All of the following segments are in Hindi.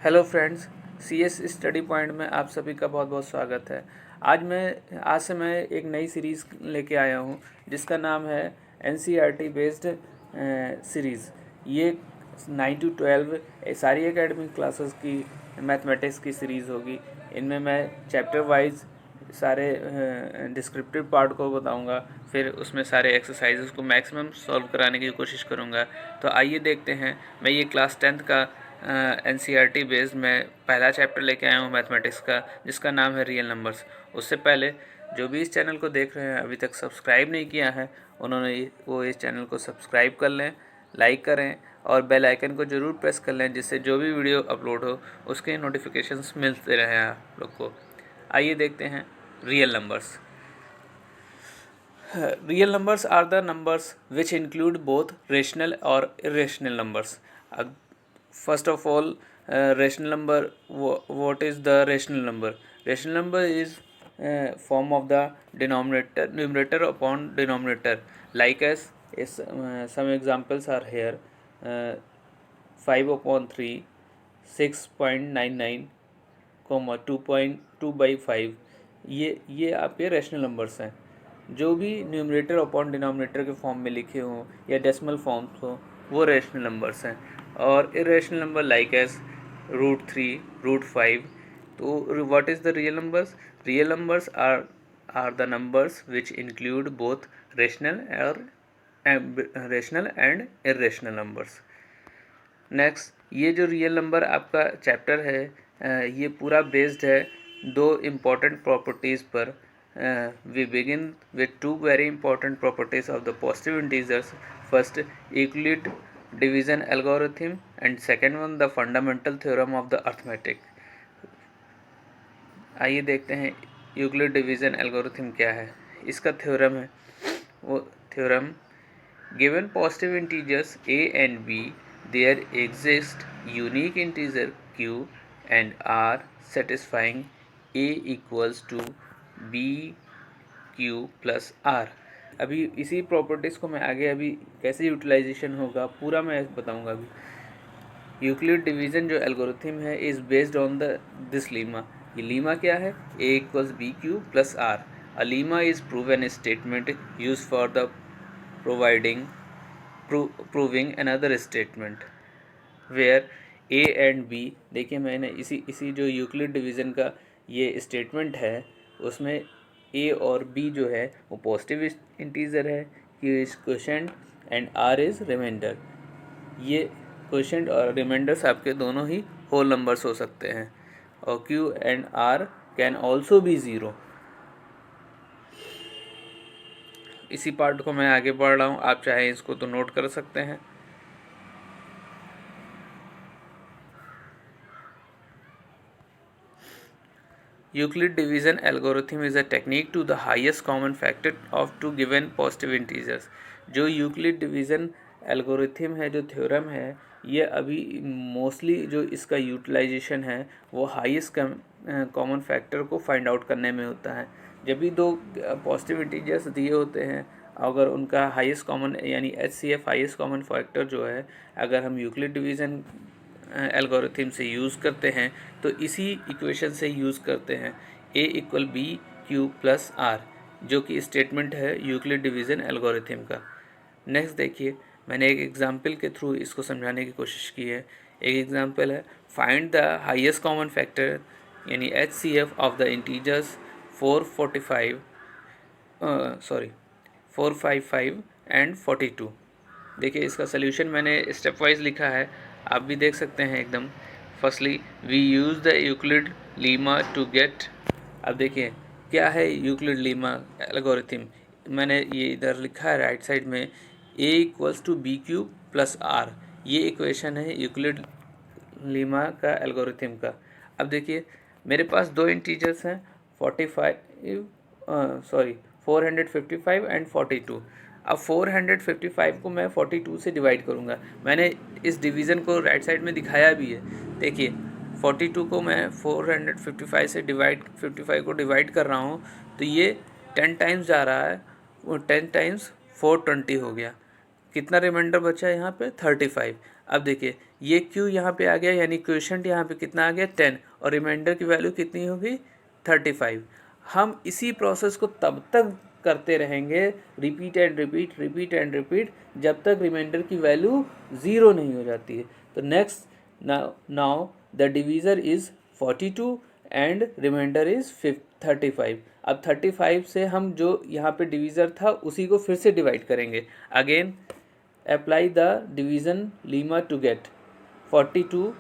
Hello friends, CS study point में आप सभी का बहुत बहुत स्वागत है। आज से मैं एक नई सीरीज़ लेके आया हूँ जिसका नाम है एनसीईआरटी बेस्ड सीरीज़। ये 9 to 12 सारी एकेडमिक क्लासेस की मैथमेटिक्स की सीरीज़ होगी। इनमें मैं चैप्टर वाइज सारे डिस्क्रिप्टिव पार्ट को बताऊंगा, फिर उसमें सारे एक्सरसाइजेस को मैक्सिमम सॉल्व कराने की कोशिश करूंगा। तो आइए देखते हैं। मैं ये क्लास 10th का एनसीईआरटी बेस्ड मैं पहला चैप्टर लेके आया हूँ मैथमेटिक्स का, जिसका नाम है रियल नंबर्स। उससे पहले जो भी इस चैनल को देख रहे हैं अभी तक सब्सक्राइब नहीं किया है, वो इस चैनल को सब्सक्राइब कर लें, लाइक करें और बेल आइकन को ज़रूर प्रेस कर लें, जिससे जो भी वीडियो अपलोड हो उसके नोटिफिकेशंस मिलते रहें आप लोग को। आइए देखते हैं real numbers. Real numbers are the numbers which include both rational or irrational numbers. अब first of all, rational number, what is the rational number? Rational number is form of the numerator upon denominator. Like as some examples are here: 5/3, 6.99, 2.2/5। ये आपके रैशनल नंबर्स हैं। जो भी न्यूमरेटर अपॉन डिनोमिनेटर के फॉर्म में लिखे हों या डेसिमल फॉर्म्स हो, वो रैशनल नंबर्स हैं। और इरेशनल नंबर लाइक एस √3, √5। तो what is the real numbers? Real numbers are the numbers which include both rational and irrational numbers. Next, ये जो रियल नंबर आपका चैप्टर है, ये पूरा बेस्ड है दो इम्पॉर्टेंट प्रॉपर्टीज़ पर। We begin with two very important properties of the positive integers. First, Euclid division algorithm, and second one, the fundamental theorem of the arithmetic. आइए देखते हैं यूक्लिड डिवीजन एल्गोरिथम क्या है। इसका थ्योरम है, वो theorem: given positive integers a and b, there exist unique integer q and r satisfying a equals to b q plus r. अभी इसी प्रॉपर्टीज़ को मैं आगे अभी कैसे यूटिलाइजेशन होगा पूरा मैं बताऊंगा। अभी यूक्लिड डिवीज़न जो एल्गोरिथम है is based on this lemma. ये लीमा क्या है? a equals b Q plus r. A lemma is proven statement use for the proving another statement where a and b। देखिए, मैंने इसी जो यूक्लिड डिवीज़न का ये स्टेटमेंट है उसमें a और b जो है वो पॉजिटिव इंटीजर है, q is quotient and r is remainder. ये क्वोशेंट और रिमाइंडर्स आपके दोनों ही होल नंबर्स हो सकते हैं, और q and r can also be zero. इसी पार्ट को मैं आगे पढ़ रहा हूँ, आप चाहे इसको तो नोट कर सकते हैं। Euclid division algorithm is a technique to the highest common factor of two given positive integers. जो यूक्लिड डिवीज़न एल्गोरिथम है, जो थ्योरम है, ये अभी मोस्टली जो इसका यूटिलाइजेशन है वो हाईएस्ट कॉमन फैक्टर को फाइंड आउट करने में होता है। जब भी दो पॉजिटिव इंटीजर्स दिए होते हैं, अगर उनका हाईएस्ट कॉमन यानी HCF हाईएस्ट कॉमन फैक्टर जो है, अगर हम यूक्लिड डिवीज़न एल्गोरिथम से यूज़ करते हैं तो इसी इक्वेशन से यूज़ करते हैं a equal b Q plus r, जो कि स्टेटमेंट है यूक्लिड डिवीज़न एल्गोरिथम का। नेक्स्ट देखिए, मैंने एक एग्जांपल के थ्रू इसको समझाने की कोशिश की है। एक एग्जांपल है: find the highest common factor यानी HCF of the integers 455 and 42। देखिए, इसका सल्यूशन मैंने स्टेप वाइज लिखा है, आप भी देख सकते हैं एकदम। Firstly we use the Euclid lemma to get. अब देखिए क्या है यूक्लिड लीमा एल्गोरिथम। मैंने ये इधर लिखा है राइट साइड में, a equals to B Q plus are. ये इक्वेशन है यूक्लिड लीमा का एल्गोरिथम का। अब देखिए, मेरे पास दो इंटीजर्स हैं 455 एंड 42। अब 455 को मैं 42 से डिवाइड करूँगा। मैंने इस डिवीज़न को राइट साइड में दिखाया भी है। देखिए, 42 को मैं 455 से 55 को डिवाइड कर रहा हूँ, तो ये 10 टाइम्स जा रहा है, वो 10 टाइम्स 420 हो गया। कितना रिमाइंडर बचा है यहाँ पे? 35। अब देखिए, ये q यहाँ पे आ गया, यानी क्वोशंट यहाँ पे कितना आ गया 10, और रिमाइंडर की वैल्यू कितनी होगी 35। हम इसी प्रोसेस को तब तक करते रहेंगे, repeat and repeat, repeat and repeat, जब तक रिमाइंडर की वैल्यू 0 नहीं हो जाती है। तो next, now the divisor is 42 and remainder is 35। अब 35 से हम जो यहाँ पे डिवीज़र था उसी को फिर से डिवाइड करेंगे। Again apply the division lemma to get 42।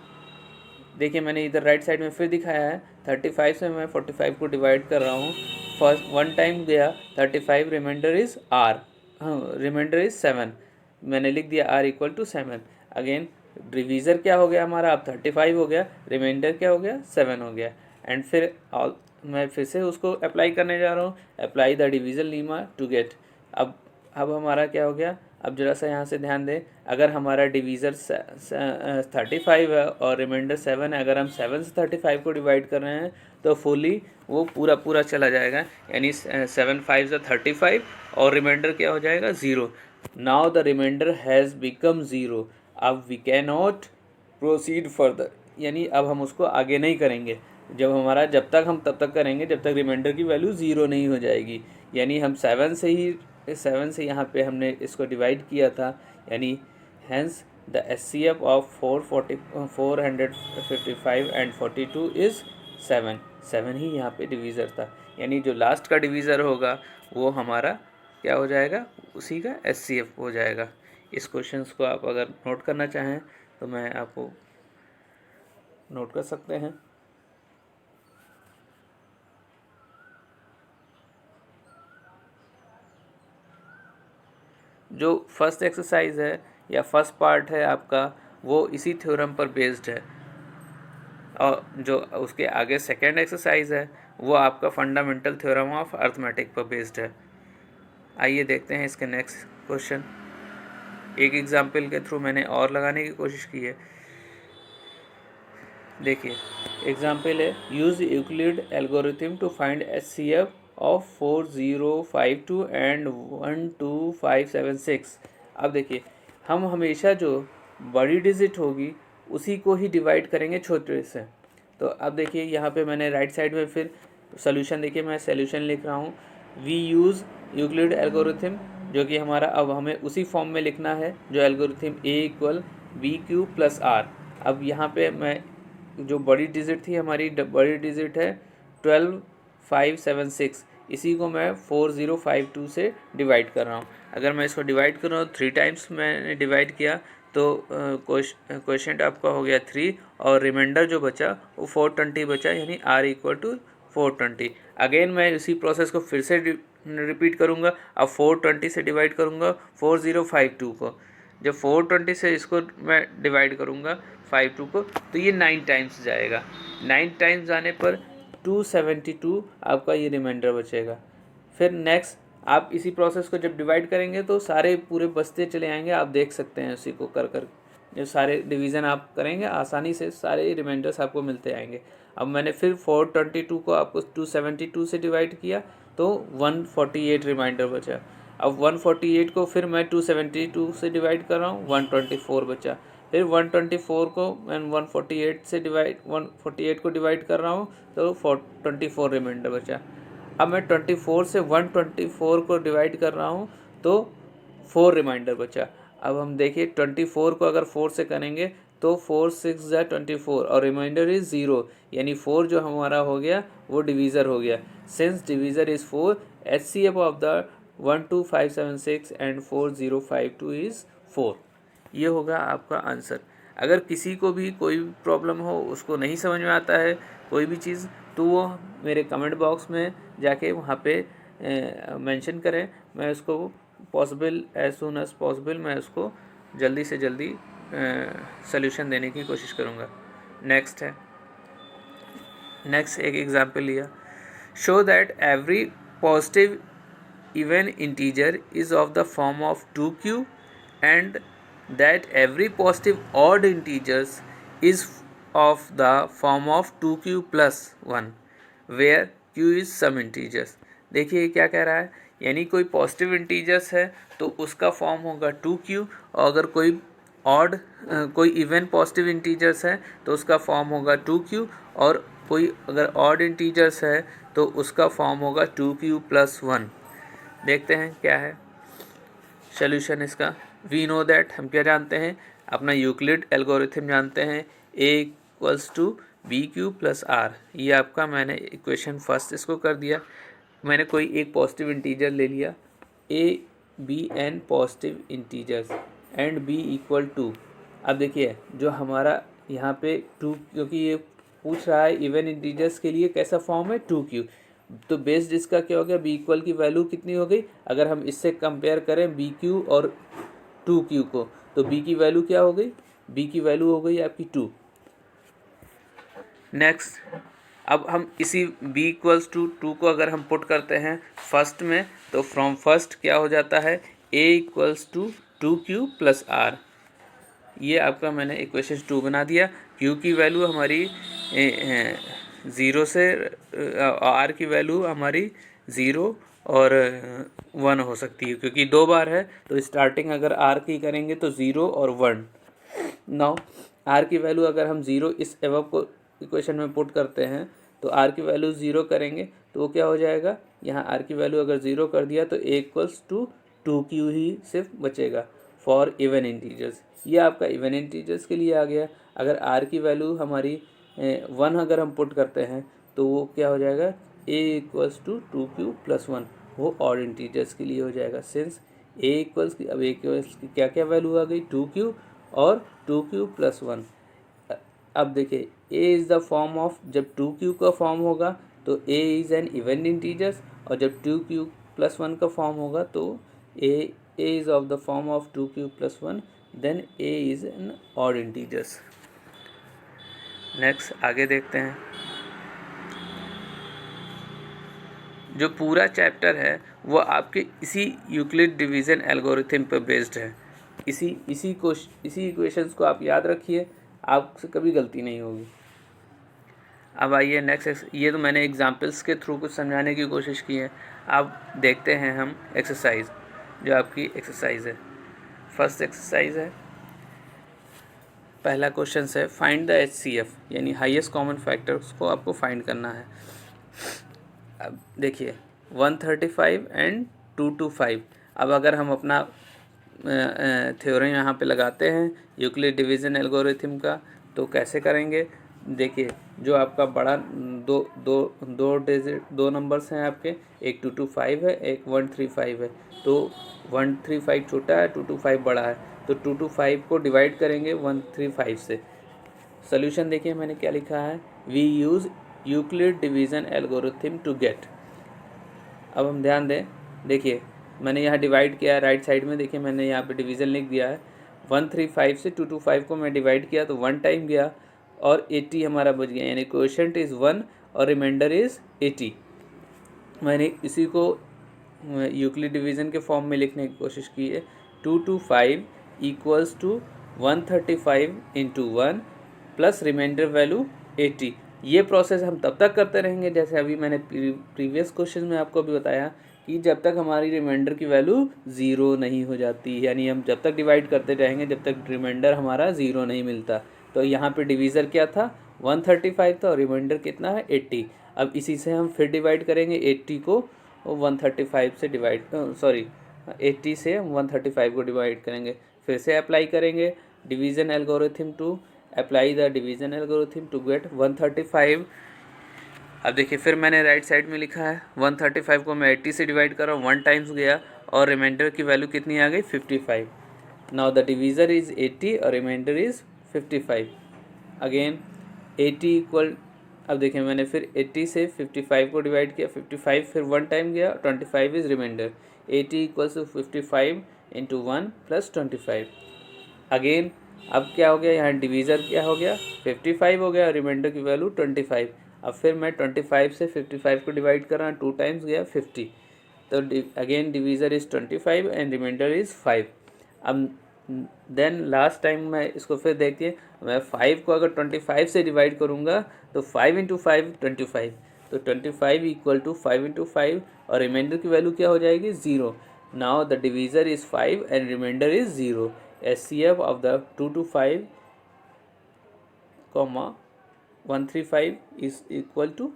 देखिए मैंने इधर राइट साइड में फिर दिखाया है, 35 से मैं 45 को डिवाइड कर रहा हूँ। फर्स्ट वन टाइम गया 35, रिमाइंडर इज़ आर, हाँ रिमाइंडर इज़ 7, मैंने लिख दिया r equal to 7। Again divisor क्या हो गया हमारा, अब 35 हो गया, रिमाइंडर क्या हो गया 7 हो गया। एंड फिर मैं फिर से उसको अप्लाई करने जा रहा हूँ, apply the division lemma to get. अब हमारा क्या हो गया, अब जरा सा यहाँ से ध्यान दें, अगर हमारा डिवीज़र 35 है और रिमाइंडर 7 है, अगर हम 7 से 35 को डिवाइड कर रहे हैं तो फुली वो पूरा चला जाएगा, यानी 7 5 से 35 और रिमाइंडर क्या हो जाएगा 0। Now the remainder has become 0। अब we can not proceed further, यानी अब हम उसको आगे नहीं करेंगे, जब तक हम तब तक करेंगे जब तक रिमाइंडर की वैल्यू 0 नहीं हो जाएगी। यानी हम 7 से यहाँ पे हमने इसको डिवाइड किया था, यानी hence the HCF of 455 and 42 is 7 ही यहाँ पे डिवीज़र था, यानी जो लास्ट का डिवीज़र होगा वो हमारा क्या हो जाएगा, उसी का HCF हो जाएगा। इस क्वेश्चंस को आप अगर नोट करना चाहें तो मैं आपको नोट कर सकते हैं। जो फर्स्ट एक्सरसाइज है या फर्स्ट पार्ट है आपका, वो इसी थ्योरम पर बेस्ड है, और जो उसके आगे सेकेंड एक्सरसाइज है वो आपका फंडामेंटल थ्योरम ऑफ अर्थमेटिक पर बेस्ड है। आइए देखते हैं इसके नेक्स्ट क्वेश्चन। एक एग्जाम्पल के थ्रू मैंने और लगाने की कोशिश की है। देखिए एग्जाम्पल है, use Euclid algorithm to find HCF of 4052 and 12576। अब देखिए हम हमेशा जो बड़ी डिजिट होगी उसी को ही डिवाइड करेंगे छोटे से। तो अब देखिए यहाँ पे मैंने राइट साइड में फिर सोल्यूशन, देखिए मैं सोल्यूशन लिख रहा हूँ, वी यूज़ यूक्लिड एल्गोरिथम, जो कि हमारा अब हमें उसी फॉर्म में लिखना है जो algorithm A equal BQ plus R। अब यहाँ पे मैं जो बड़ी डिजिट थी, हमारी बड़ी डिजिट है 12576, इसी को मैं 4052 से डिवाइड कर रहा हूँ। अगर मैं इसको डिवाइड कर रहा हूँ 3 टाइम्स मैंने डिवाइड किया तो क्वेश्चन आपका हो गया 3, और रिमाइंडर जो बचा वो 420 बचा, यानी R इक्वल टू 420। अगेन मैं इसी प्रोसेस को फिर से रिपीट करूँगा। अब 420 से डिवाइड करूँगा 4052 को, जब 420 से इसको मैं डिवाइड करूँगा 52 को तो ये 9 टाइम्स जाएगा। 9 टाइम्स जाने पर 272 आपका ये रिमाइंडर बचेगा। फिर नेक्स्ट आप इसी प्रोसेस को जब डिवाइड करेंगे तो सारे पूरे बचते चले आएंगे, आप देख सकते हैं उसी को कर जब सारे डिवीज़न आप करेंगे आसानी से सारे रिमाइंडर्स आपको मिलते आएंगे। अब मैंने फिर 422 को आपको 272 से डिवाइड किया तो 148 रिमाइंडर बचा। अब 148 को फिर मैं 272 से डिवाइड कर रहा हूँ, 124 बचा। फिर 124 को मैं 148 को डिवाइड कर रहा हूँ तो 24 रिमाइंडर बचा। अब मैं 24 से 124 को डिवाइड कर रहा हूँ तो 4 रिमाइंडर बचा। अब हम देखिए 24 को अगर 4 से करेंगे तो 4 6 ज़ा 24 और रिमाइंडर इज़ 0, यानी 4 जो हमारा हो गया वो डिवीज़र हो गया। Since divisor is 4, HCF of the 12576 and 4052 is 4। ये होगा आपका आंसर। अगर किसी को भी कोई प्रॉब्लम हो, उसको नहीं समझ में आता है कोई भी चीज़, तो वो मेरे कमेंट बॉक्स में जाके वहाँ पे मेंशन करें, मैं उसको possible as soon as possible मैं उसको जल्दी से जल्दी सल्यूशन देने की कोशिश करूँगा। नेक्स्ट एक एग्जांपल लिया, show that every positive even integer is of the form of 2q and that every positive odd integers is of the form of 2q plus 1 where q is some integers। देखिए क्या कह रहा है, यानी कोई पॉजिटिव इंटीजर्स है तो उसका फॉर्म होगा 2q, और अगर कोई ऑड कोई इवन पॉजिटिव इंटीजर्स है तो उसका फॉर्म होगा 2q, और कोई अगर ऑड इंटीजर्स है तो उसका फॉर्म होगा 2q प्लस 1। देखते हैं क्या है सोल्यूशन इसका। वी नो दैट, हम क्या जानते हैं, अपना यूक्लिड एल्गोरिथम जानते हैं, a equals to B Q plus are. ये आपका मैंने इक्वेशन फर्स्ट इसको कर दिया। मैंने कोई एक पॉजिटिव इंटीजर ले लिया, a b n positive integers and b equal to. अब देखिए जो हमारा यहाँ पे 2, क्योंकि ये पूछ रहा है इवन इंटीजर्स के लिए कैसा फॉर्म है 2q, तो बेस्ड इसका क्या हो गया, b इक्वल की वैल्यू कितनी हो गई, अगर हम इससे कंपेयर करें bq और 2q को, तो b की वैल्यू क्या हो गई, b की वैल्यू हो गई आपकी 2। नेक्स्ट, अब हम इसी b इक्वल्स टू 2 को अगर हम पुट करते हैं फर्स्ट में, तो फ्रॉम फर्स्ट क्या हो जाता है, a equals to 2q plus are. ये आपका मैंने इक्वेशन 2 बना दिया। q की वैल्यू हमारी 0 से r की वैल्यू हमारी 0 और 1 हो सकती है, क्योंकि 2 बार है तो स्टार्टिंग अगर r की करेंगे तो 0 और 1। नाउ r की वैल्यू अगर हम 0 इस एवब को इक्वेशन में पुट करते हैं तो r की वैल्यू 0 करेंगे तो वो क्या हो जाएगा, यहाँ r की वैल्यू अगर 0 कर दिया तो a इक्वल्स टू 2q ही सिर्फ बचेगा फॉर इवन इंटीजर्स। ये आपका इवन इंटीजर्स के लिए आ गया। अगर r की वैल्यू हमारी 1 अगर हम पुट करते हैं तो वो क्या हो जाएगा, a equals to 2q plus 1, वो ऑड इंटीजर्स के लिए हो जाएगा। सिंस a इक्वल्स की, अब a इक्वल्स की क्या क्या वैल्यू आ गई, 2q और 2q प्लस 1। अब देखिए a is the form of, जब 2q का फॉर्म होगा तो a is N even integers, और जब 2q प्लस 1 का फॉर्म होगा तो a is of the form of 2q plus 1, then a is an odd integers. Next आगे देखते हैं। जो पूरा चैप्टर है वो आपके इसी यूक्लिड डिवीज़न एल्गोरिथम पर बेस्ड है। इसी इक्वेशंस को आप याद रखिए, आपसे कभी गलती नहीं होगी। अब आइए नेक्स्ट, ये तो मैंने एग्जांपल्स के थ्रू कुछ समझाने की कोशिश की है। अब देखते हैं हम एक्सरसाइज, जो आपकी एक्सरसाइज है। फर्स्ट एक्सरसाइज है, पहला क्वेश्चन है फाइंड द HCF, यानी हाईएस्ट कॉमन फैक्टर्स को आपको फाइंड करना है। अब देखिए 135 एंड 225। अब अगर हम अपना थ्योरम यहाँ पे लगाते हैं यूक्लिड डिवीज़न एल्गोरिथम का, तो कैसे करेंगे, देखिए जो आपका बड़ा दो नंबर्स हैं आपके, एक 225 है, एक 135 है, तो 135 छोटा है, 225 बड़ा है, तो 225 को डिवाइड करेंगे 135 से। सोल्यूशन देखिए मैंने क्या लिखा है, we use Euclid division algorithm to get. अब हम ध्यान दें, देखिए मैंने यहाँ डिवाइड किया है राइट साइड में, देखिए मैंने यहाँ पे डिवीज़न लिख दिया है। 135 से 225 को मैं डिवाइड किया तो 1 टाइम गया और 80 हमारा बच गया, यानी क्वोशंट इज़ 1 और रिमाइंडर इज़ 80। मैंने इसी को यूक्लिड डिवीज़न के फॉर्म में लिखने की कोशिश की है। 225 equals to 135 into 1 plus remainder value 80। ये प्रोसेस हम तब तक करते रहेंगे, जैसे अभी मैंने प्रीवियस क्वेश्चन में आपको अभी बताया, कि जब तक हमारी रिमाइंडर की वैल्यू 0 नहीं हो जाती, यानी हम जब तक डिवाइड करते रहेंगे जब तक रिमाइंडर हमारा 0 नहीं मिलता। तो यहाँ पे डिवीज़र क्या था, 135 था और रिमाइंडर कितना है 80। अब इसी से हम फिर डिवाइड करेंगे 80 को 135 से डिवाइड 80 से 135 को डिवाइड करेंगे, फिर से अप्लाई करेंगे division algorithm to apply the division algorithm to get 135। अब देखिए फिर मैंने राइट साइड में लिखा है 135 को मैं 80 से डिवाइड कर रहा हूँ, 1 टाइम्स गया और रिमाइंडर की वैल्यू कितनी आ गई 55। नाउ द डिवीज़र इज़ 80 और रिमाइंडर इज़ 55। अगेन 80 इक्वल, अब देखिए मैंने फिर 80 से 55 को डिवाइड किया, 55 फिर 1 टाइम गया, 25 is remainder. 80 equals to 55 into 1 plus 25। Again अब क्या हो गया, यहाँ डिवीज़र क्या हो गया 55 हो गया, रिमाइंडर की वैल्यू 25। अब फिर मैं 25 से 55 को डिवाइड कर रहा हूँ, 2 टाइम्स गया 50, तो again divisor is 25 and remainder is 5। अब देन लास्ट टाइम मैं इसको फिर देखिए, मैं 5 को अगर 25 से डिवाइड करूँगा तो 5 इंटू 5 25, तो 25 इक्वल टू 5 इंटू 5 और रिमाइंडर की वैल्यू क्या हो जाएगी 0। Now the divisor is 5 and remainder is 0। HCF of the 225, 135 is equal to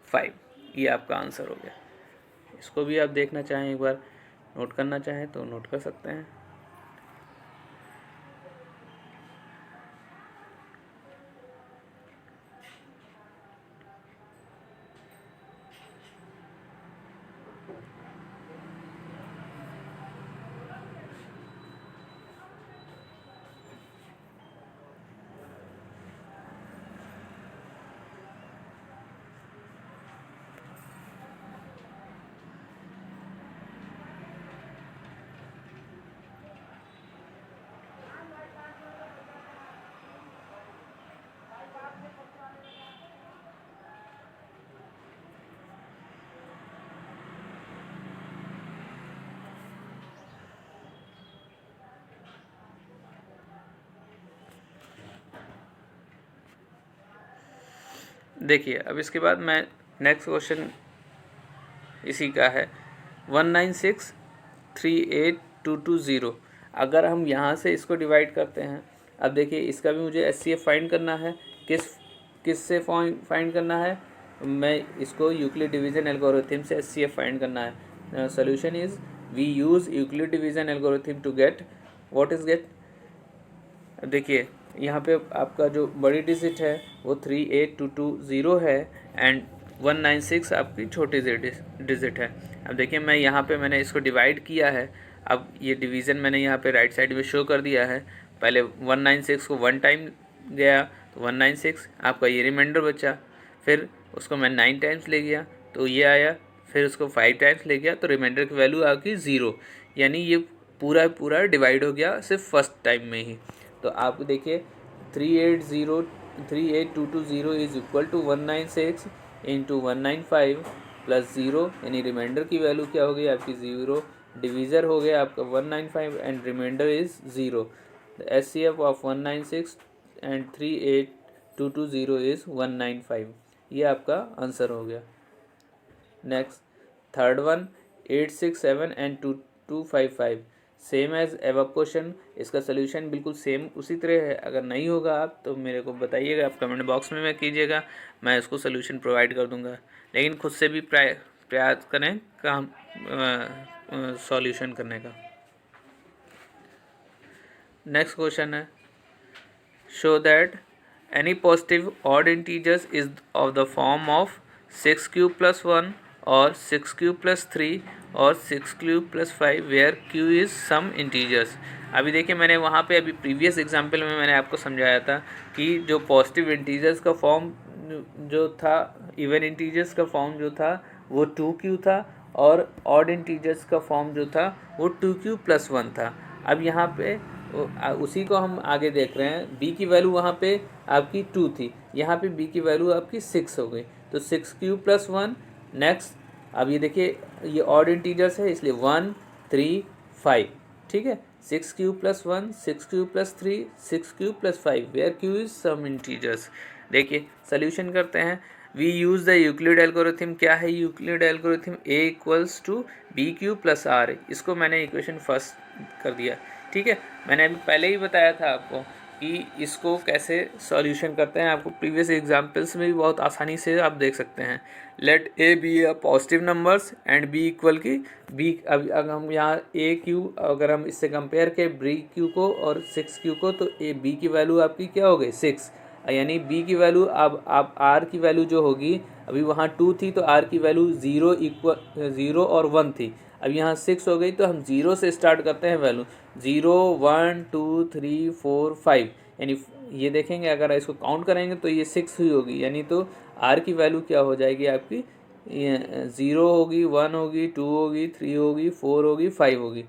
5। ये आपका आंसर हो गया। इसको भी आप देखना चाहें, एक बार नोट करना चाहें तो नोट कर सकते हैं। देखिए अब इसके बाद मैं नेक्स्ट क्वेश्चन इसी का है 1963822 अगर हम यहाँ से इसको डिवाइड करते हैं। अब देखिए इसका भी मुझे HCF फाइंड करना है। किस से फाइंड करना है? मैं इसको यूक्लिड डिवीजन एल्गोरिथम से HCF फाइंड करना है। Solution is we use Euclid division algorithm to get what is get. देखिए यहाँ पे आपका जो बड़ी डिजिट है वो 38220 है एंड 196 आपकी छोटी डिजिट है। अब देखिए मैं यहाँ पे मैंने इसको डिवाइड किया है। अब ये डिवीज़न मैंने यहाँ पे राइट साइड में शो कर दिया है। पहले 196 को 1 टाइम गया तो 196 आपका ये रिमाइंडर बचा, फिर उसको मैं 9 टाइम्स ले गया तो ये आया, फिर उसको 5 टाइम्स ले गया तो रिमाइंडर की वैल्यू आपकी 0, यानी ये पूरा डिवाइड हो गया सिर्फ फर्स्ट टाइम में ही। तो आप देखिए 38220 is equal to 196 into 195 plus 0, यानी रिमाइंडर की वैल्यू क्या हो गई आपकी 0, डिवीज़र हो गया आपका 195 and remainder is 0। The HCF of 196 and 38220 is 195। ये आपका आंसर हो गया। Next third one 867 and 255 same as above question. इसका सोल्यूशन बिल्कुल सेम उसी तरह है। अगर नहीं होगा आप तो मेरे को बताइएगा, आप कमेंट बॉक्स में कीजिएगा, मैं इसको सोल्यूशन प्रोवाइड कर दूंगा। लेकिन खुद से भी प्रयास करें काम सॉल्यूशन करने का। नेक्स्ट क्वेश्चन है show that any positive odd integers is of the form of 6q + 1 और 6q + 3 और 6q + 5 where q is some integers. अभी देखिए मैंने वहाँ पे अभी प्रीवियस एग्जांपल में मैंने आपको समझाया था कि जो पॉजिटिव इंटीजर्स का फॉर्म जो था, इवन इंटीजर्स का फॉर्म जो था वो 2q था और ऑड इंटीजर्स का फॉर्म जो था वो 2q + 1 था। अब यहाँ पे उसी को हम आगे देख रहे हैं। b की वैल्यू वहाँ पे आपकी 2 थी, यहाँ पे b की वैल्यू आपकी 6 हो गई, तो 6q + 1। नेक्स्ट अब ये देखिए ये ऑड इंटीजर्स है इसलिए 1 3 5, ठीक है। 6q + 1 6q + 3 6q + 5 where q is some integers. देखिए सोल्यूशन करते हैं। We use the Euclid algorithm. क्या है Euclid algorithm? a = bq + r। इसको मैंने इक्वेशन फर्स्ट कर दिया, ठीक है। मैंने अभी पहले ही बताया था आपको कि इसको कैसे सॉल्यूशन करते हैं। आपको प्रीवियस एग्जांपल्स में भी बहुत आसानी से आप देख सकते हैं। Let a be a positive numbers and b equal की b। अब अगर हम यहाँ a अगर हम इससे कंपेयर करें b को और 6q को तो b की वैल्यू आपकी क्या हो गई 6, यानी b की वैल्यू अब आप r की वैल्यू जो होगी, अभी वहाँ 2 थी तो r की वैल्यू 0 और 1 थी, अब यहाँ 6 हो गई तो हम 0 से स्टार्ट करते हैं वैल्यू 0 1 2 3 4 5, यानी ये देखेंगे अगर इसको काउंट करेंगे तो ये 6 हुई होगी, यानी तो r की वैल्यू क्या हो जाएगी आपकी 0 होगी 1 होगी 2 होगी 3 होगी 4 होगी 5 होगी।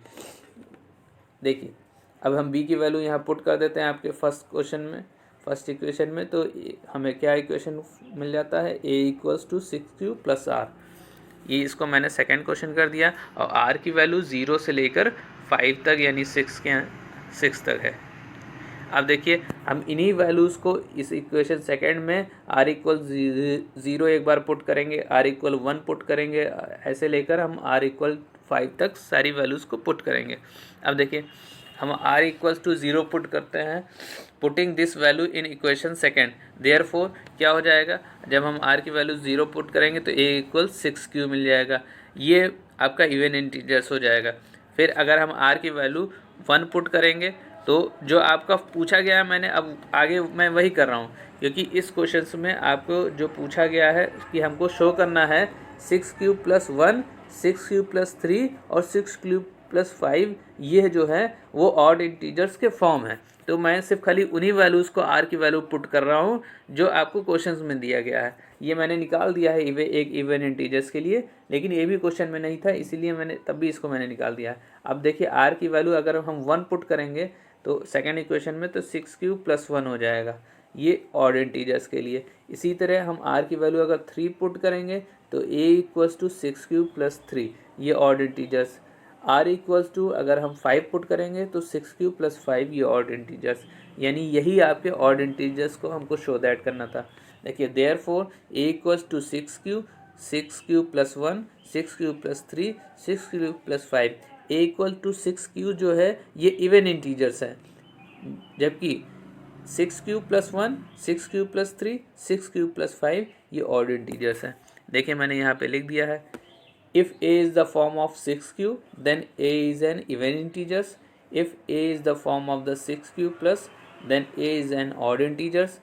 देखिए अब हम b की वैल्यू यहाँ पुट कर देते हैं आपके फर्स्ट इक्वेशन में, तो हमें क्या इक्वेशन मिल जाता है a = 6q + r। ये इसको मैंने सेकंड क्वेश्चन कर दिया और r की वैल्यू 0 से लेकर 5 तक यानी 6 तक है। अब देखिए हम इन्हीं वैल्यूज़ को इस इक्वेशन सेकंड में r = 0 एक बार पुट करेंगे, r = 1 पुट करेंगे, ऐसे लेकर हम r = 5 तक सारी वैल्यूज़ को पुट करेंगे। अब देखिए हम r इक्वल्स टू 0 पुट करते हैं, putting this value in equation second, therefore क्या हो जाएगा, जब हम r की वैल्यू 0 पुट करेंगे तो a इक्वल 6q मिल जाएगा, ये आपका इवन इंटीजर्स हो जाएगा। फिर अगर हम r की वैल्यू 1 पुट करेंगे तो जो आपका पूछा गया है, मैंने अब आगे मैं वही कर रहा हूँ, क्योंकि इस क्वेश्चन में आपको जो पूछा गया है कि हमको शो करना है 6q + 1, 6q + 3 और 6q + 5, ये जो है वो ऑड इंटीजर्स के फॉर्म है। तो मैं सिर्फ खाली उन्हीं वैल्यूज़ को r की वैल्यू पुट कर रहा हूँ जो आपको क्वेश्चंस में दिया गया है। ये मैंने निकाल दिया है एक इवन इंटीजर्स के लिए, लेकिन ये भी क्वेश्चन में नहीं था, इसीलिए मैंने तब भी इसको मैंने निकाल दिया है। अब देखिए r की वैल्यू अगर हम 1 पुट करेंगे तो सेकेंड इक्वेशन में तो 6q + 1 हो जाएगा, ये ऑड इंटीजर्स के लिए। इसी तरह हम r की वैल्यू अगर 3 पुट करेंगे तो a इक्वल्स टू 6q + 3, ये odd integers. r equals to अगर हम 5 पुट करेंगे तो 6q + 5, ये ऑड इंटीजर्स। यानी यही आपके ऑड इंटीजर्स को हमको शो दैट करना था। देखिए therefore a equals to 6q, 6q + 1, 6q + 3, 6q + 5, a equal to 6q जो है ये इवन इंटीजर्स है, जबकि 6q + 1, 6q + 3, 6q + 5 ये ऑड इंटीजर्स हैं। देखिए मैंने यहाँ पे लिख दिया है, if a is the form of 6q then a is an even integers, if a is the form of the 6q plus then a is an odd integers।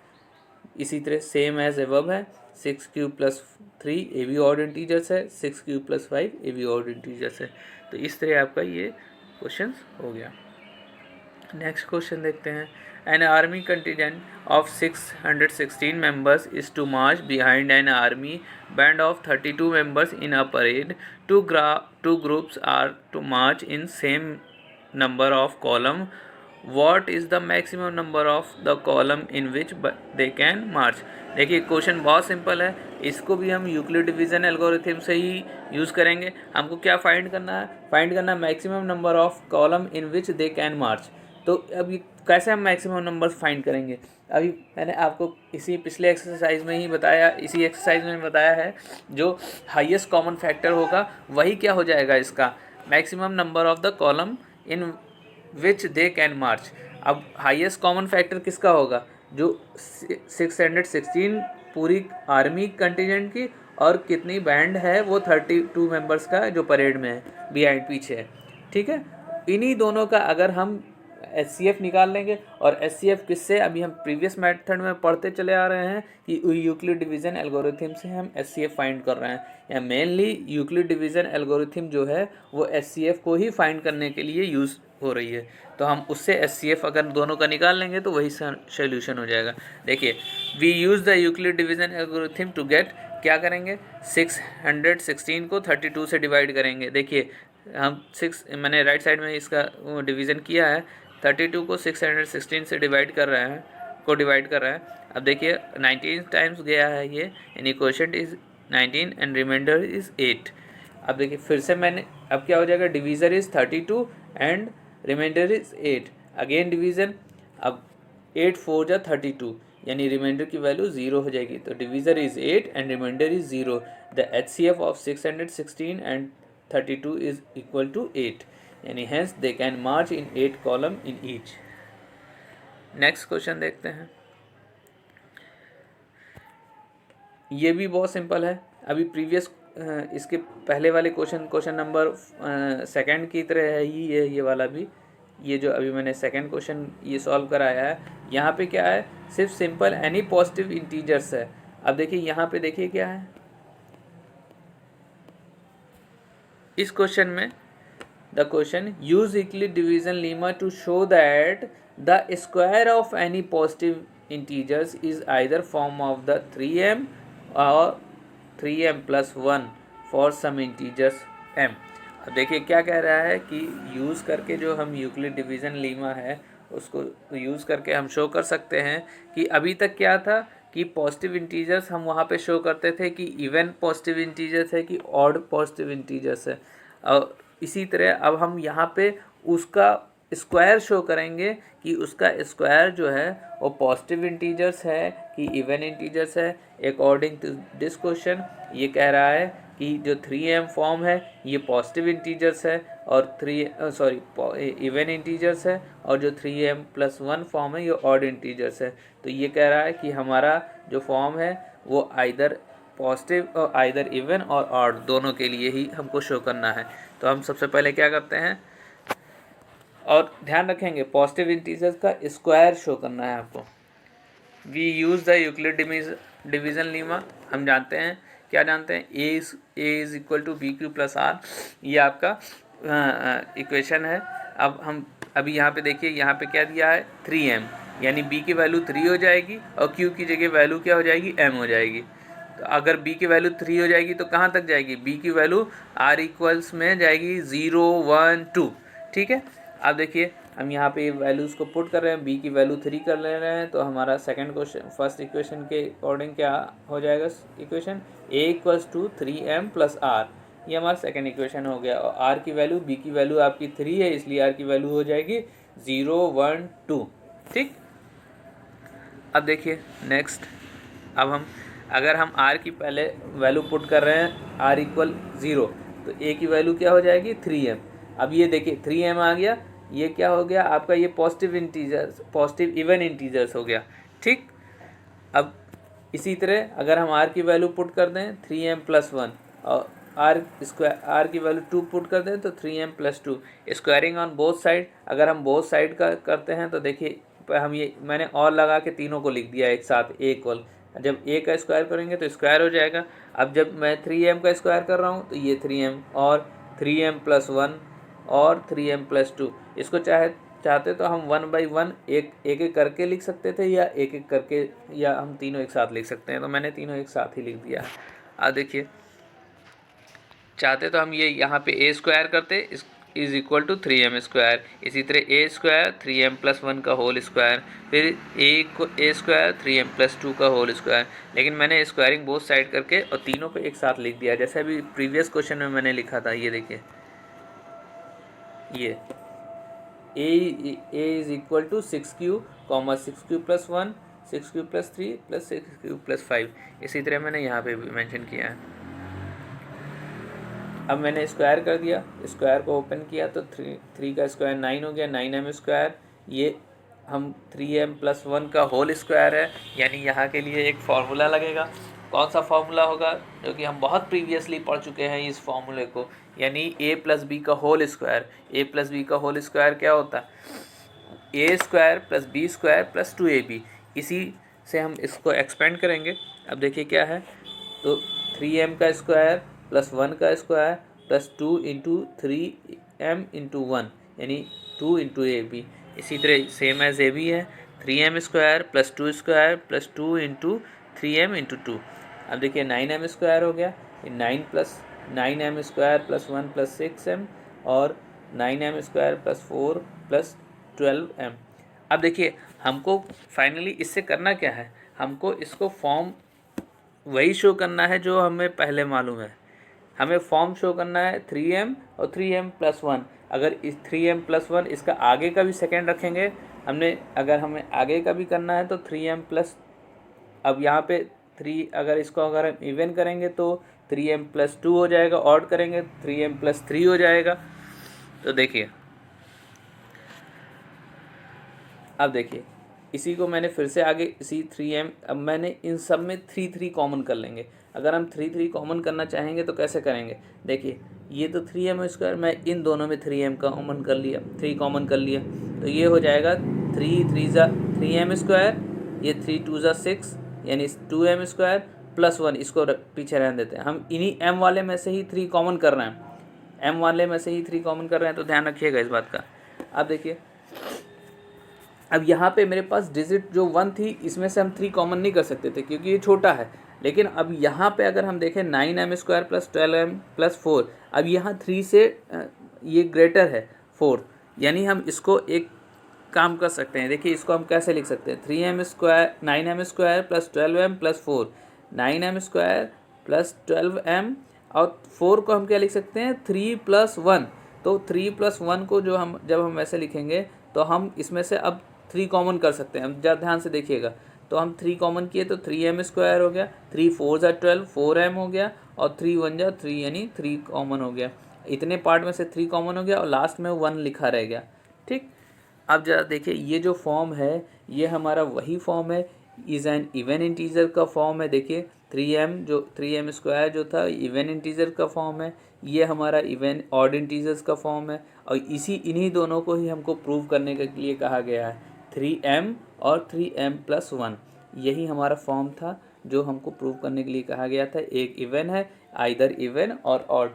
इसी तरह सेम एज एबव है, 6q + 3 ए भी ऑड इंटीजर्स है, 6q + 5 ए भी ऑड इंटीजर्स है। तो इस तरह आपका ये क्वेश्चन हो गया। नेक्स्ट क्वेश्चन देखते हैं। An army contingent of 616 members is to march behind an army band of 32 members in a parade. Two groups are to march in same number of column. What is the maximum number of the column in which they can march? देखिए क्वेश्चन बहुत सिंपल है, इसको भी हम यूक्लिड डिवीज़न एल्गोरिथम से ही यूज़ करेंगे। हमको क्या फाइंड करना है, फाइंड करना है maximum number of column in which they can march. तो अभी कैसे हम मैक्सिमम नंबर्स फाइंड करेंगे, अभी मैंने आपको इसी पिछले एक्सरसाइज में ही बताया, इसी एक्सरसाइज में बताया है, जो हाईएस्ट कॉमन फैक्टर होगा वही क्या हो जाएगा इसका maximum number of the column in which they can march. अब हाईएस्ट कॉमन फैक्टर किसका होगा, जो 616 पूरी आर्मी कंटिजेंट की और कितनी बैंड है वो 32 मेंबर्स का जो परेड में है, बिहाइंड पीछे है, ठीक है। इन्हीं दोनों का अगर हम HCF निकाल लेंगे, और HCF किससे, अभी हम प्रीवियस मेथड में पढ़ते चले आ रहे हैं कि यूक्लिड डिवीज़न एल्गोरिथम से हम HCF फाइंड कर रहे हैं, या मेनली यूक्लिड डिवीज़न एल्गोरिथम जो है वो HCF को ही फाइंड करने के लिए यूज़ हो रही है। तो हम उससे HCF अगर दोनों का निकाल लेंगे तो वही सोल्यूशन हो जाएगा। देखिए we use the Euclid division algorithm to get, क्या करेंगे, 616 को 32 से डिवाइड करेंगे। देखिए हम मैंने राइट साइड में इसका डिवीज़न किया है, 32 को 616 से डिवाइड कर रहे हैं, अब देखिए 19 टाइम्स गया है ये, यानी quotient is 19 and remainder is 8। अब देखिए फिर से मैंने, अब क्या हो जाएगा, divisor is 32 and remainder is 8, again division, अब 8 4 जा 32, यानी रिमाइंडर की वैल्यू 0 हो जाएगी, तो divisor is 8 and remainder is 0। The HCF of 616 and 32 is equal to 8, यानी hence they can march in 8 column in each। Next question देखते हैं, ये भी बहुत सिंपल है। अभी प्रीवियस इसके पहले वाले क्वेश्चन नंबर सेकंड की तरह है ही ये वाला भी, ये जो अभी मैंने सेकंड क्वेश्चन ये सॉल्व कराया है, यहाँ पे क्या है, सिर्फ सिंपल एनी पॉजिटिव इंटीजर्स है। अब देखिए यहाँ पे देखिए क्या है, इस क्वेश्चन में the question use Euclid division lemma to show that the square of any positive integers is either form of the 3m or 3m plus 1 for some integers m। अब देखिए क्या कह रहा है कि यूज़ करके जो हम यूक्लिड डिवीज़न लीमा है उसको यूज़ करके हम शो कर सकते हैं कि अभी तक क्या था कि पॉजिटिव इंटीजर्स हम वहाँ पे शो करते थे कि इवन पॉजिटिव इंटीजर्स है कि ऑड पॉजिटिव इंटीजर्स है, और इसी तरह अब हम यहाँ पे उसका स्क्वायर शो करेंगे कि उसका स्क्वायर जो है वो पॉजिटिव इंटीजर्स है कि इवन इंटीजर्स है। अकॉर्डिंग टू दिस क्वेश्चन ये कह रहा है कि जो 3m फॉर्म है ये पॉजिटिव इंटीजर्स है और इवन इंटीजर्स है, और जो 3m+1 फॉर्म है ये ऑड इंटीजर्स है। तो ये कह रहा है कि हमारा जो फॉर्म है वो आइदर पॉजिटिव और आइदर इवन और ऑड दोनों के लिए ही हमको शो करना है। तो हम सबसे पहले क्या करते हैं, और ध्यान रखेंगे पॉजिटिव इंटीजर्स का स्क्वायर शो करना है आपको। We use the Euclid division lemma. हम जानते हैं, क्या जानते हैं, A is equal to B Q plus are, ये आपका इक्वेशन है। अब हम अभी यहाँ पे देखिए, यहाँ पे क्या दिया है 3m, यानी b की वैल्यू 3 हो जाएगी और q की जगह वैल्यू क्या हो जाएगी, m हो जाएगी। तो अगर b की वैल्यू 3 हो जाएगी तो कहाँ तक जाएगी, b की वैल्यू r इक्वल्स में जाएगी 0 1 2। ठीक है, अब देखिए हम यहाँ पे वैल्यूज़ को पुट कर रहे हैं, b की वैल्यू 3 कर ले रहे हैं, तो हमारा फर्स्ट इक्वेशन के अकॉर्डिंग क्या हो जाएगा equation, a equals to 3m+r, ये हमारा सेकेंड इक्वेशन हो गया। और r की वैल्यू, b की वैल्यू आपकी 3 है, इसलिए r की वैल्यू हो जाएगी 0 1 2। ठीक, अब देखिए नेक्स्ट, अब अगर हम r की पहले वैल्यू पुट कर रहे हैं, r इक्वल 0, तो a की वैल्यू क्या हो जाएगी 3m। अब ये देखिए 3m आ गया, ये क्या हो गया आपका, ये पॉजिटिव इवन इंटीजर्स हो गया। ठीक, अब इसी तरह अगर हम r की वैल्यू पुट कर दें 3m+1 और r की वैल्यू 2 पुट कर दें तो 3m+2, squaring on both side. अगर हम बोथ साइड का करते हैं तो देखिए हम ये मैंने और लगा के तीनों को लिख दिया एक साथ, a इक्वल, जब a का स्क्वायर करेंगे तो स्क्वायर हो जाएगा। अब जब मैं 3m का स्क्वायर कर रहा हूँ तो ये 3m और 3m+1 और 3m+2, इसको चाहते तो हम 1 बाई 1 एक करके लिख सकते थे, या एक करके, या हम तीनों एक साथ लिख सकते हैं। तो मैंने तीनों एक साथ ही लिख दिया। अब देखिए, चाहते तो हम ये यहाँ पे a स्क्वायर करते is equal to 3m square, इसी तरह a स्क्वायर 3m+1 का होल स्क्वायर, फिर a स्क्वायर 3m+2 का होल स्क्वायर। लेकिन मैंने स्क्वायरिंग बोथ साइड करके और तीनों को एक साथ लिख दिया, जैसे अभी प्रीवियस क्वेश्चन में मैंने लिखा था। ये देखिए, ये a is equal to 6q, 6q+1, 6q+3 + 6q+5, इसी तरह मैंने यहाँ पे भी मेंशन किया है। अब मैंने स्क्वायर कर दिया, स्क्वायर को ओपन किया तो 3 का स्क्वायर 9 हो गया, 9m स्क्वायर, ये हम 3m+1 का होल स्क्वायर है, यानी यहाँ के लिए एक फार्मूला लगेगा। कौन सा फार्मूला होगा, जो कि हम बहुत प्रीवियसली पढ़ चुके हैं इस फार्मूले को, यानी a+b का होल स्क्वायर। a+b का होल स्क्वायर क्या होता है, a square + b square + 2ab। इसी से हम इसको एक्सपेंड करेंगे। अब देखिए क्या है, तो 3m का स्क्वायर +1 का स्क्वायर +2 × 3m × 1, यानी 2 × ab। इसी तरह सेम एज ए भी है, 3m स्क्वायर +2 स्क्वायर +2 × 3m × 2। अब देखिए 9m स्क्वायर हो गया, 9m स्क्वायर +1 + 6m और 9m स्क्वायर +4 + 12m। अब देखिए हमको फाइनली इससे करना क्या है, हमको इसको फॉर्म वही शो करना है जो हमें पहले मालूम है। हमें फॉर्म शो करना है 3m और 3m+1। अगर इस 3m+1 इसका आगे का भी सेकेंड रखेंगे, अगर हमें आगे का भी करना है तो 3m+, अब यहाँ पे 3, अगर हम इवन करेंगे तो 3m+2 हो जाएगा, ऑड करेंगे 3m+3 हो जाएगा। तो देखिए, अब देखिए इसी को मैंने फिर से आगे इसी 3m, अब मैंने इन सब में 3 कॉमन कर लेंगे। अगर हम 3 कॉमन करना चाहेंगे तो कैसे करेंगे, देखिए ये तो 3m स्क्वायर, मैं इन दोनों में 3m कॉमन कर लिया, 3 कॉमन कर लिया, तो ये हो जाएगा 3m स्क्वायर, ये 3 2 6, यानी 2m स्क्वायर +1, इसको पीछे रहने देते हैं। हम इन्हीं m वाले में से ही 3 कॉमन कर रहे हैं, m वाले में से ही 3 कॉमन कर रहे हैं, तो ध्यान रखिएगा इस बात का। अब देखिए, अब यहाँ पे मेरे पास डिजिट जो 1 थी, इसमें से हम 3 कॉमन नहीं कर सकते थे क्योंकि ये छोटा है। लेकिन अब यहाँ पे अगर हम देखें 9m स्क्वायर + 12m + 4, अब यहाँ 3 से ये ग्रेटर है 4, यानी हम इसको एक काम कर सकते हैं। देखिए इसको हम कैसे लिख सकते हैं, 9m square + 12m + 4, 9m square + 12m, और 4 को हम क्या लिख सकते हैं, 3 + 1। तो 3 + 1 को जब हम ऐसे लिखेंगे तो हम इसमें से अब 3 कॉमन कर सकते हैं। अब ध्यान से देखिएगा, तो हम 3 कॉमन किए तो 3m स्क्वायर हो गया, 3 4 = 12, 4m हो गया, और 3 1 = 3, यानी 3 कॉमन हो गया। इतने पार्ट में से 3 कॉमन हो गया और लास्ट में 1 लिखा रह गया। ठीक, अब जरा देखिए ये जो फॉर्म है ये हमारा वही फॉर्म है, इज़ एन इवन इंटीजर का फॉर्म है। देखिए 3m स्क्वायर जो था इवन इंटीजर का फॉर्म है, ये हमारा इवन ऑड इंटीजर्स का फॉर्म है, और इन्हीं दोनों को ही हमको प्रूव करने के लिए कहा गया है। 3m और 3m+1 यही हमारा फॉर्म था जो हमको प्रूव करने के लिए कहा गया था। एक इवन है, आइदर इवन और odd,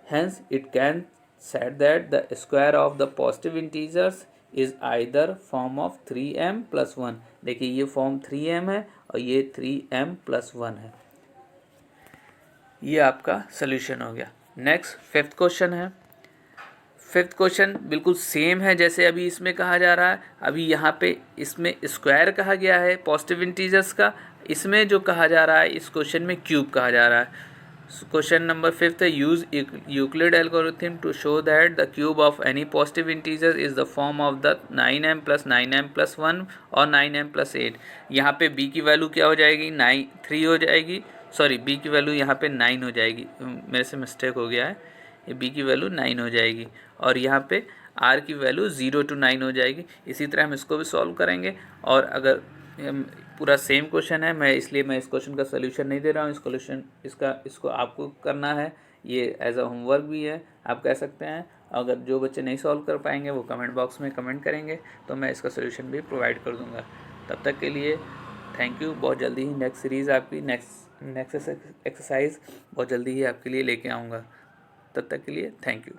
hence it can said that the square of the positive integers is either form of 3m+1। देखिए ये फॉर्म 3m है और ये 3m+1 है। ये आपका सोल्यूशन हो गया। नेक्स्ट 5th क्वेश्चन है। 5th क्वेश्चन बिल्कुल सेम है जैसे अभी इसमें कहा जा रहा है। अभी यहाँ पे इसमें स्क्वायर कहा गया है पॉजिटिव इंटीजर्स का, इसमें जो कहा जा रहा है इस क्वेश्चन में क्यूब कहा जा रहा है। क्वेश्चन नंबर 5th है, use Euclid algorithm to show that the cube of any positive integer is the form of the 9m+9m+1 और 9m+8। यहाँ पे b की वैल्यू क्या हो जाएगी, 3 हो जाएगी, सॉरी b की वैल्यू यहाँ पे 9 हो जाएगी, मेरे से मिस्टेक हो गया है, ये b की वैल्यू 9 हो जाएगी और यहाँ पे r की वैल्यू 0 to 9 हो जाएगी। इसी तरह हम इसको भी सॉल्व करेंगे। और अगर पूरा सेम क्वेश्चन है, इसलिए मैं इस क्वेश्चन का सोल्यूशन नहीं दे रहा हूँ, इसको आपको करना है, ये एज अ होमवर्क भी है आप कह सकते हैं। अगर जो बच्चे नहीं सॉल्व कर पाएंगे वो कमेंट बॉक्स में कमेंट करेंगे तो मैं इसका सोल्यूशन भी प्रोवाइड कर दूंगा। तब तक के लिए थैंक यू। बहुत जल्दी ही नेक्स्ट सीरीज़ आपकी नेक्स्ट एक्सरसाइज बहुत जल्दी ही आपके लिए लेके आऊँगा। तब तक के लिए थैंक यू।